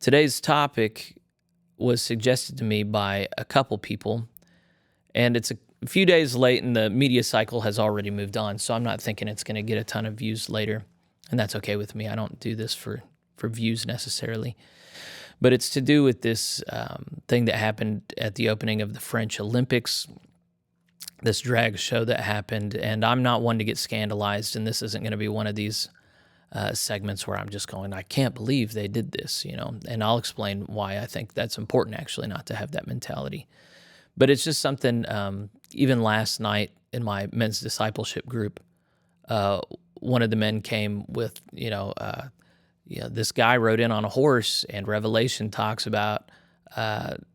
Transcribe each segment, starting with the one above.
Today's topic was suggested to me by a couple people, and it's a few days late, and the media cycle has already moved on, so I'm not thinking it's going to get a ton of views later, and that's okay with me. I don't do this for views necessarily, but it's to do with this thing that happened at the opening of the French Olympics, this drag show that happened, and I'm not one to get scandalized, and this isn't going to be one of these segments where I'm just going, I can't believe they did this, and I'll explain why I think that's important, actually, not to have that mentality. But it's just something, even last night in my men's discipleship group, one of the men came with, this guy rode in on a horse, and Revelation talks about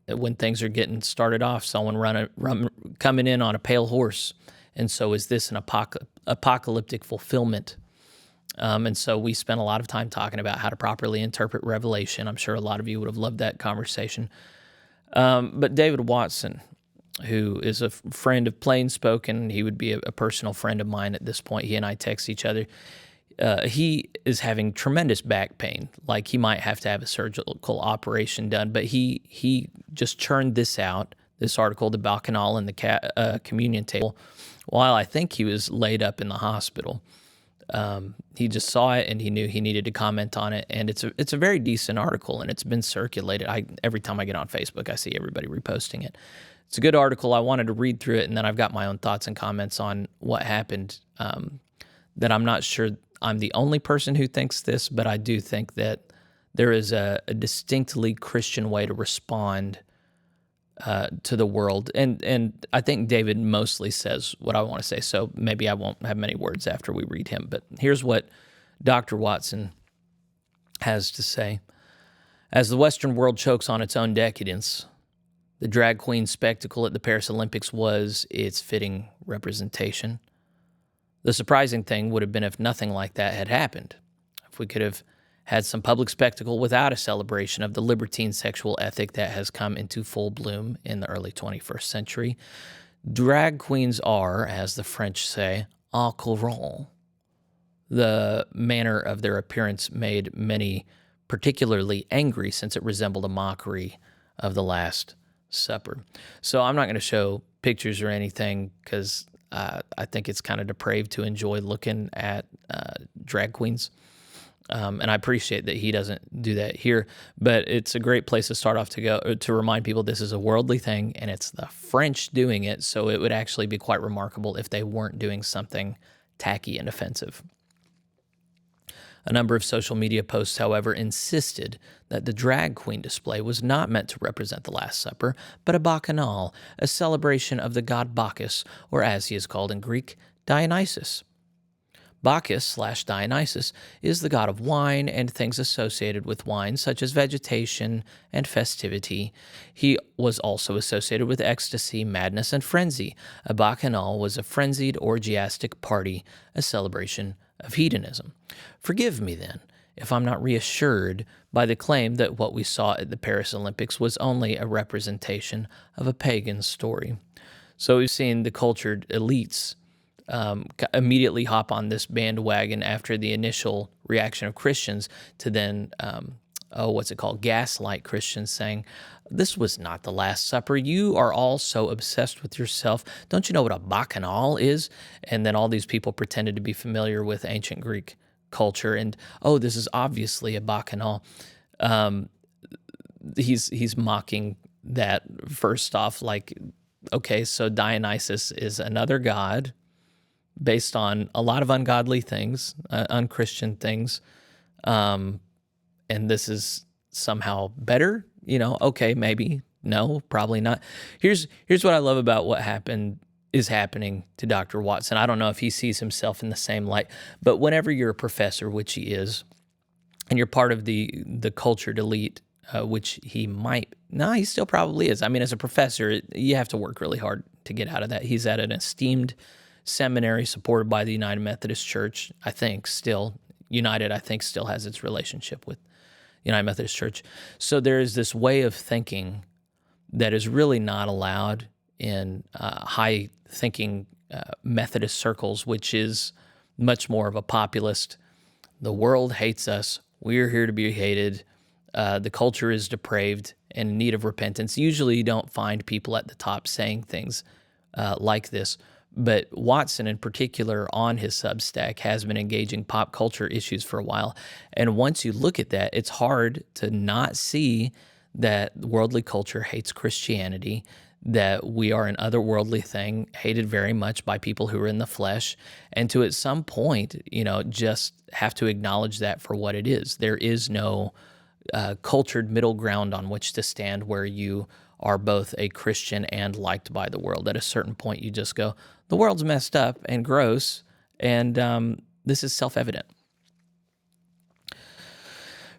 when things are getting started off, someone coming in on a pale horse. And so is this an apocalyptic fulfillment? And so we spent a lot of time talking about how to properly interpret Revelation. I'm sure a lot of you would have loved that conversation. But David Watson, who is a friend of Plain Spoken, he would be a personal friend of mine at this point. He and I text each other. He is having tremendous back pain, like he might have to have a surgical operation done. But he just churned this article, the Bacchanal and the communion table, while I think he was laid up in the hospital. He just saw it and he knew he needed to comment on it, and it's a very decent article, and it's been circulated. Every time I get on Facebook, I see everybody reposting it. It's a good article. I wanted to read through it, and then I've got my own thoughts and comments on what happened. That I'm not sure I'm the only person who thinks this, but I do think that there is a distinctly Christian way to respond to the world. And I think David mostly says what I want to say, so maybe I won't have many words after we read him. But here's what Dr. Watson has to say. As the Western world chokes on its own decadence, the drag queen spectacle at the Paris Olympics was its fitting representation. The surprising thing would have been if nothing like that had happened, if we could have had some public spectacle without a celebration of the libertine sexual ethic that has come into full bloom in the early 21st century. Drag queens are, as the French say, au courant. The manner of their appearance made many particularly angry, since it resembled a mockery of the Last Supper. So I'm not going to show pictures or anything, because I think it's kind of depraved to enjoy looking at drag queens. And I appreciate that he doesn't do that here, but it's a great place to start off to remind people this is a worldly thing, and it's the French doing it, so it would actually be quite remarkable if they weren't doing something tacky and offensive. A number of social media posts, however, insisted that the drag queen display was not meant to represent the Last Supper, but a bacchanal, a celebration of the god Bacchus, or as he is called in Greek, Dionysus. Bacchus/Dionysus is the god of wine and things associated with wine, such as vegetation and festivity. He was also associated with ecstasy, madness, and frenzy. A bacchanal was a frenzied, orgiastic party, a celebration of hedonism. Forgive me, then, if I'm not reassured by the claim that what we saw at the Paris Olympics was only a representation of a pagan story. So we've seen the cultured elites immediately hop on this bandwagon after the initial reaction of Christians to then, gaslight Christians, saying, this was not the Last Supper. You are all so obsessed with yourself. Don't you know what a bacchanal is? And then all these people pretended to be familiar with ancient Greek culture, and, this is obviously a bacchanal. He's mocking that first off, like, okay, so Dionysus is another god based on a lot of ungodly things, unchristian things, and this is somehow better, okay, maybe, no, probably not. Here's what I love about what is happening to Dr. Watson. I don't know if he sees himself in the same light, but whenever you're a professor, which he is, and you're part of the cultured elite, which he still probably is. I mean, as a professor, you have to work really hard to get out of that. He's at an esteemed seminary supported by the United Methodist Church, I think still has its relationship with the United Methodist Church. So there is this way of thinking that is really not allowed in high-thinking Methodist circles, which is much more of a populist, the world hates us, we're here to be hated, The culture is depraved and in need of repentance. Usually you don't find people at the top saying things like this, but Watson in particular on his Substack has been engaging pop culture issues for a while. And once you look at that, it's hard to not see that worldly culture hates Christianity, that we are an otherworldly thing, hated very much by people who are in the flesh, and to at some point, just have to acknowledge that for what it is. There is no cultured middle ground on which to stand where you are both a Christian and liked by the world. At a certain point, you just go, the world's messed up and gross, and this is self-evident.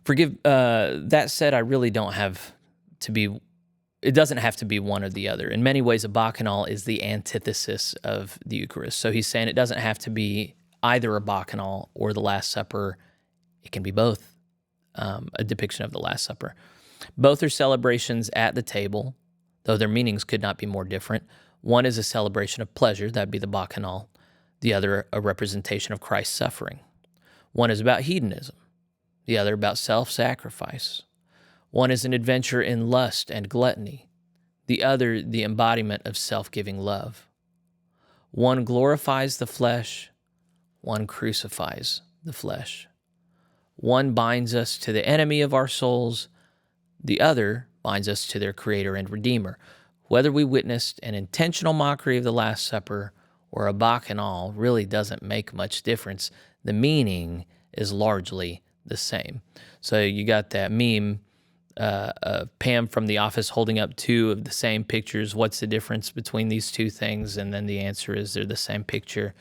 That said, I really don't have to be, it doesn't have to be one or the other. In many ways, a bacchanal is the antithesis of the Eucharist. So he's saying it doesn't have to be either a bacchanal or the Last Supper. It can be both, a depiction of the Last Supper. Both are celebrations at the table, though their meanings could not be more different. One is a celebration of pleasure, that'd be the bacchanal. The other, a representation of Christ's suffering. One is about hedonism, the other about self-sacrifice. One is an adventure in lust and gluttony, the other the embodiment of self-giving love. One glorifies the flesh, one crucifies the flesh. One binds us to the enemy of our souls, the other binds us to their Creator and Redeemer. Whether we witnessed an intentional mockery of the Last Supper or a bacchanal really doesn't make much difference. The meaning is largely the same. So you got that meme of Pam from The Office holding up two of the same pictures. What's the difference between these two things? And then the answer is they're the same picture.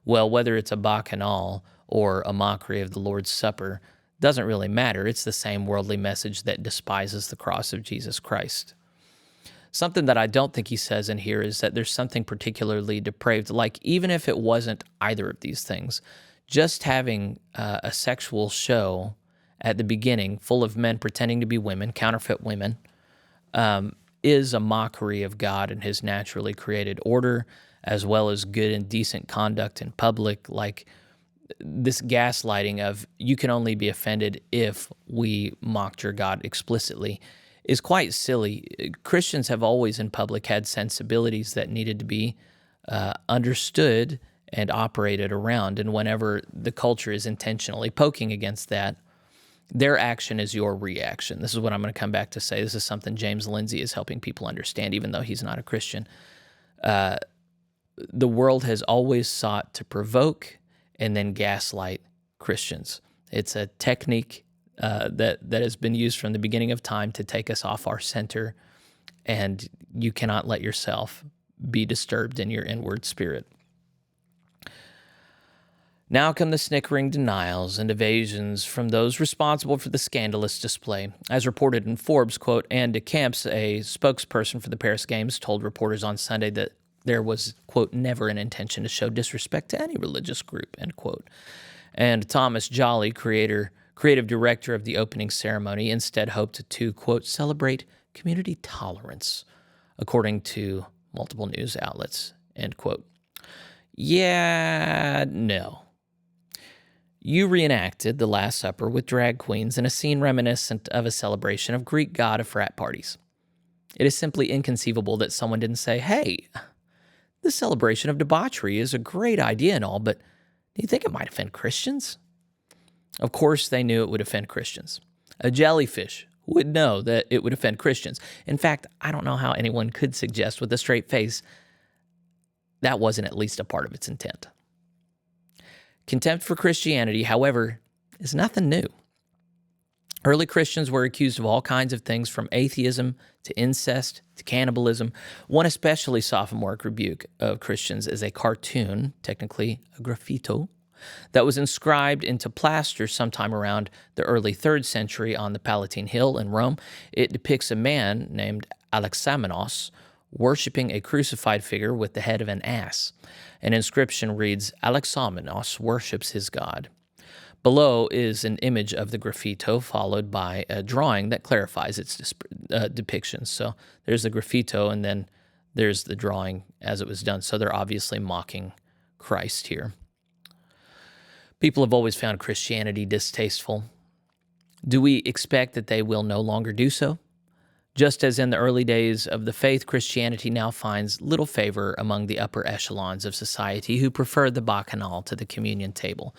Well, whether it's a bacchanal or a mockery of the Lord's Supper doesn't really matter. It's the same worldly message that despises the cross of Jesus Christ. Something that I don't think he says in here is that there's something particularly depraved, like even if it wasn't either of these things, just having a sexual show at the beginning full of men pretending to be women, counterfeit women, is a mockery of God and his naturally created order, as well as good and decent conduct in public, like this gaslighting of you can only be offended if we mocked your God explicitly is quite silly. Christians have always in public had sensibilities that needed to be understood and operated around, and whenever the culture is intentionally poking against that, their action is your reaction. This is what I'm going to come back to say. This is something James Lindsay is helping people understand, even though he's not a Christian. The world has always sought to provoke and then gaslight Christians. It's a technique that has been used from the beginning of time to take us off our center, and you cannot let yourself be disturbed in your inward spirit. Now come the snickering denials and evasions from those responsible for the scandalous display. As reported in Forbes, quote, Anne de Camps, a spokesperson for the Paris Games, told reporters on Sunday that there was, quote, never an intention to show disrespect to any religious group, end quote. And Thomas Jolly, creative director of the opening ceremony, instead hoped to, quote, celebrate community tolerance, according to multiple news outlets, end quote. Yeah, no. You reenacted the Last Supper with drag queens in a scene reminiscent of a celebration of Greek god of frat parties. It is simply inconceivable that someone didn't say, hey, this celebration of debauchery is a great idea and all, but do you think it might offend Christians? Of course they knew it would offend Christians. A jellyfish would know that it would offend Christians. In fact, I don't know how anyone could suggest with a straight face that wasn't at least a part of its intent. Contempt for Christianity, however, is nothing new. Early Christians were accused of all kinds of things, from atheism to incest to cannibalism. One especially sophomoric rebuke of Christians is a cartoon, technically a graffito, that was inscribed into plaster sometime around the early 3rd century on the Palatine Hill in Rome. It depicts a man named Alexamenos worshiping a crucified figure with the head of an ass. An inscription reads, Alexamenos worships his God. Below is an image of the graffito followed by a drawing that clarifies its depiction. So there's the graffito and then there's the drawing as it was done. So they're obviously mocking Christ here. People have always found Christianity distasteful. Do we expect that they will no longer do so? Just as in the early days of the faith, Christianity now finds little favor among the upper echelons of society who prefer the bacchanal to the communion table.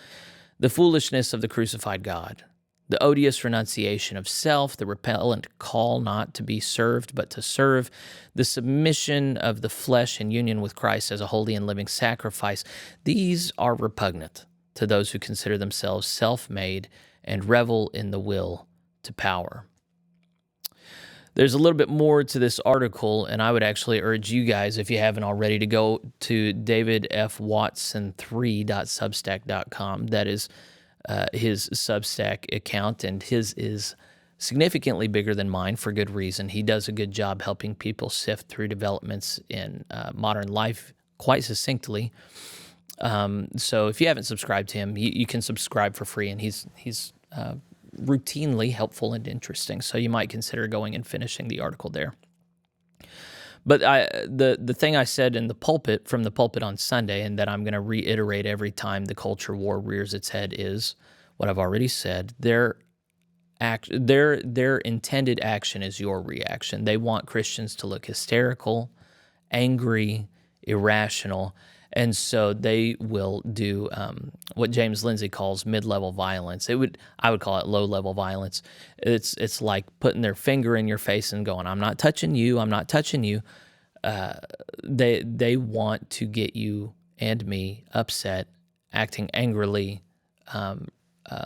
The foolishness of the crucified God, the odious renunciation of self, the repellent call not to be served but to serve, the submission of the flesh in union with Christ as a holy and living sacrifice, these are repugnant to those who consider themselves self-made and revel in the will to power. There's a little bit more to this article, and I would actually urge you guys, if you haven't already, to go to davidfwatson3.substack.com. That is his Substack account, and his is significantly bigger than mine for good reason. He does a good job helping people sift through developments in modern life quite succinctly. So if you haven't subscribed to him, you can subscribe for free, and he's routinely helpful and interesting. So you might consider going and finishing the article there. But the thing I said in the pulpit, from the pulpit on Sunday, and that I'm going to reiterate every time the culture war rears its head, is what I've already said. Their intended action is your reaction. They want Christians to look hysterical, angry, irrational, and so they will do what James Lindsay calls mid-level violence. I would call it low-level violence. It's like putting their finger in your face and going, "I'm not touching you. I'm not touching you." They want to get you and me upset, acting angrily,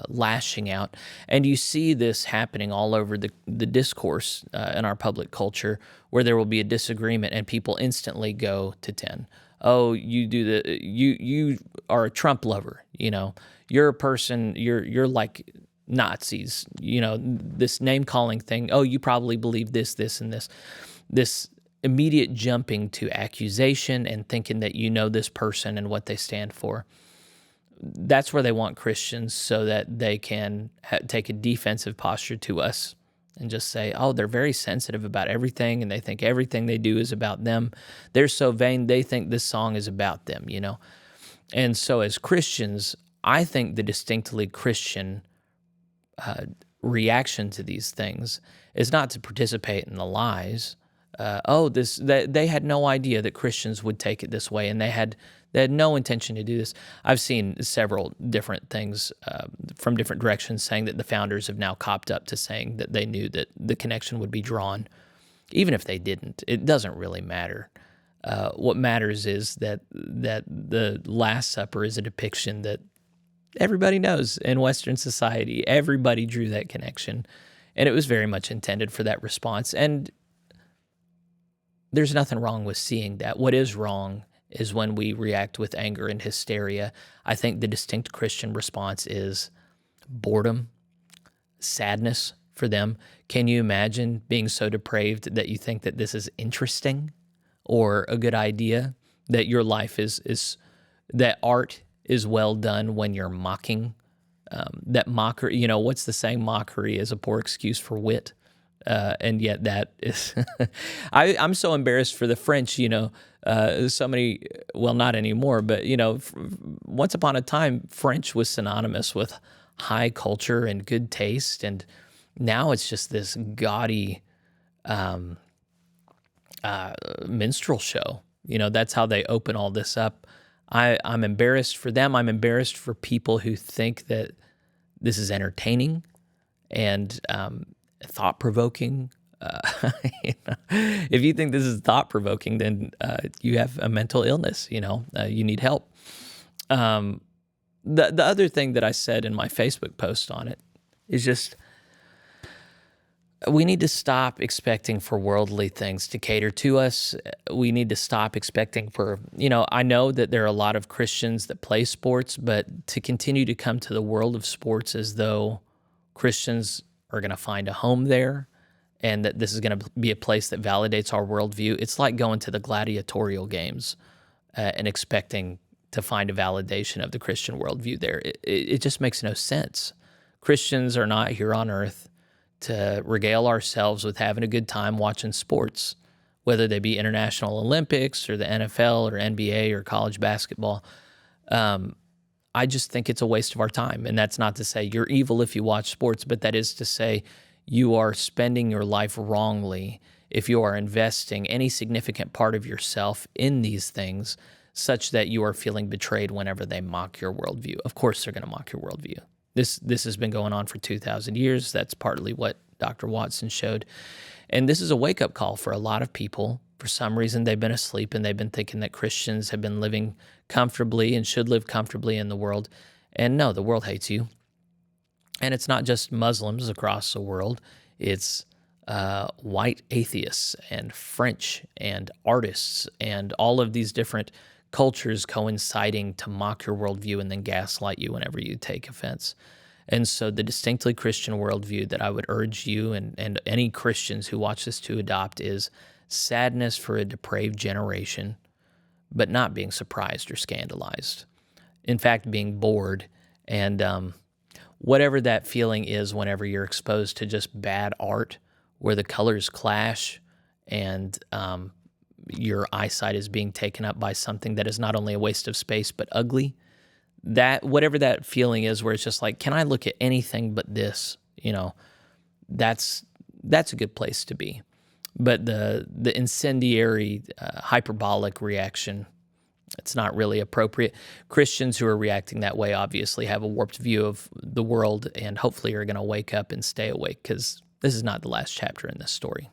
lashing out, and you see this happening all over the discourse in our public culture, where there will be a disagreement and people instantly go to 10. Oh, you are a Trump lover, you're a person, you're like Nazis, this name calling thing. Oh, you probably believe this, and this immediate jumping to accusation and thinking that this person and what they stand for. That's where they want Christians, so that they can take a defensive posture to us and just say, oh, they're very sensitive about everything, and they think everything they do is about them. They're so vain, they think this song is about them, And so as Christians, I think the distinctly Christian reaction to these things is not to participate in the lies. They had no idea that Christians would take it this way, and they had no intention to do this. I've seen several different things from different directions saying that the founders have now copped up to saying that they knew that the connection would be drawn. Even if they didn't, it doesn't really matter. What matters is that the Last Supper is a depiction that everybody knows in Western society. Everybody drew that connection, and it was very much intended for that response. And there's nothing wrong with seeing that. What is wrong is when we react with anger and hysteria. I think the distinct Christian response is boredom, sadness for them. Can you imagine being so depraved that you think that this is interesting or a good idea, that your life is that art is well done when you're mocking? That mockery, what's the saying? Mockery is a poor excuse for wit. And yet that is, I'm so embarrassed for the French, so many, well, not anymore, but, once upon a time, French was synonymous with high culture and good taste. And now it's just this gaudy minstrel show. That's how they open all this up. I'm embarrassed for them. I'm embarrassed for people who think that this is entertaining and thought-provoking. If you think this is thought-provoking, then you have a mental illness. You need help. The other thing that I said in my Facebook post on it is just, we need to stop expecting for worldly things to cater to us. We need to stop expecting for, I know that there are a lot of Christians that play sports, but to continue to come to the world of sports as though Christians are going to find a home there and that this is going to be a place that validates our worldview, it's like going to the gladiatorial games and expecting to find a validation of the Christian worldview there. It just makes no sense. Christians are not here on earth to regale ourselves with having a good time watching sports, whether they be International Olympics or the NFL or NBA or college basketball. I just think it's a waste of our time. And that's not to say you're evil if you watch sports, but that is to say you are spending your life wrongly if you are investing any significant part of yourself in these things such that you are feeling betrayed whenever they mock your worldview. Of course, they're going to mock your worldview. This has been going on for 2,000 years. That's partly what Dr. Watson showed. And this is a wake-up call for a lot of people. For some reason, they've been asleep and they've been thinking that Christians have been living comfortably and should live comfortably in the world. And no, the world hates you. And it's not just Muslims across the world. It's white atheists and French and artists and all of these different cultures coinciding to mock your worldview and then gaslight you whenever you take offense. And so the distinctly Christian worldview that I would urge you and any Christians who watch this to adopt is sadness for a depraved generation, but not being surprised or scandalized. In fact, being bored and whatever that feeling is whenever you're exposed to just bad art where the colors clash and your eyesight is being taken up by something that is not only a waste of space but ugly. That whatever that feeling is, where it's just like, can I look at anything but this? That's a good place to be. But the incendiary, hyperbolic reaction, it's not really appropriate. Christians who are reacting that way obviously have a warped view of the world and hopefully are going to wake up and stay awake, because this is not the last chapter in this story.